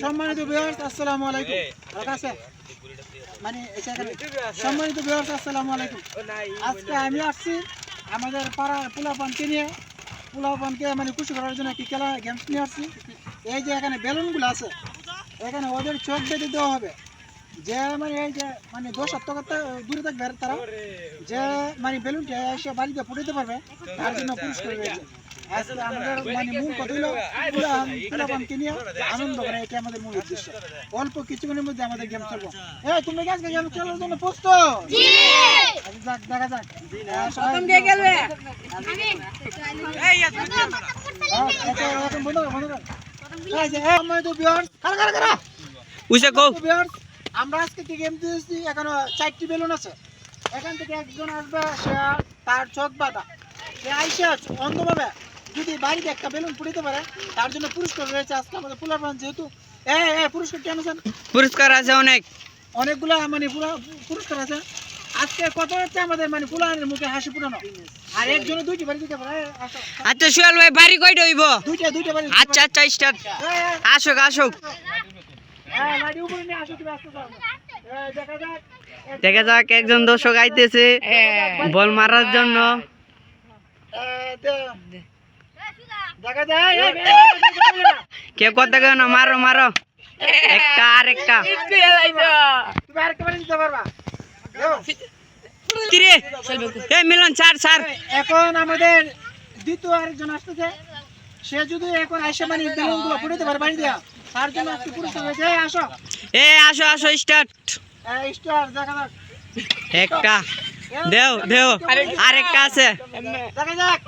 সম্মানিত ভিউয়ার্স আসসালামু আলাইকুম। সম্মানিত ভিউয়ার্স আসসালামু আলাইকুম। আজকে আমি আসছি আমাদের পাড়ার পোলাপানকে নিয়ে, পোলাপানকে খুশি করার জন্য একটি খেলা গেমস নিয়ে আসছি। এই যে এখানে বেলুনগুলো আছে, এখানে ওদের চোখ বেঁধে দেওয়া হবে। যে এই যে 10 দূরে থাকবে তারা, যে বেলুনটা এসে বাড়িতে ফুটাতে পারবে তার জন্য পুরস্কার রয়েছে। আজকে আমাদের মূল কথা হলো পোলাপানকে নিয়ে আনন্দ করা, এটা আমাদের মূল উদ্দেশ্য। অল্প কিছুক্ষণের মধ্যে আমাদের গেম খেলবো। তুমি কি আজকে গেম খেলার জন্য প্রস্তুত? দেখা যাক আমরা আজকে কি গেম দিয়েছি। এখনো 4টি বেলুন আছে। এখান থেকে একজন আসবে, সে তার চোখ বাঁধা, সে আইসে অন্ধভাবে যদি বাড়িতে একটা বেলুন ফুটাতে পারে তার জন্য পুরস্কার রয়েছে। আজকে আমাদের পোলাপান যেহেতু পুরস্কার কেন আছেন, পুরস্কার আছে অনেকগুলা পুরস্কার আছে। আজকে কত হচ্ছে আমাদের পোলাপানের মুখে হাসি ফুটানো, আর একজনে 2টি বাড়ি দিতে পারে। আচ্ছা সোহেল ভাই, বাড়ি কয়টা হইব? 2টা বাড়ি। আচ্ছা স্টার্ট। আসুক দেখা যাক। একজন দর্শক আইতেছে বল মারার জন্য। কে কত কেন মারো একটা আর একটা মিলন ছাড়। এখন আমাদের দ্বিতীয় আরেকজন আসতেছে, সে যদি এখন আইসে বেলুন গুলো ফুটাতে পারে বাড়ি দেওয়া, তার জন্য একটি পুরস্কার রয়েছে। আসো স্টার্ট। দেখা যাক একটা দেও আরেকটা আছে, দেখা যাক।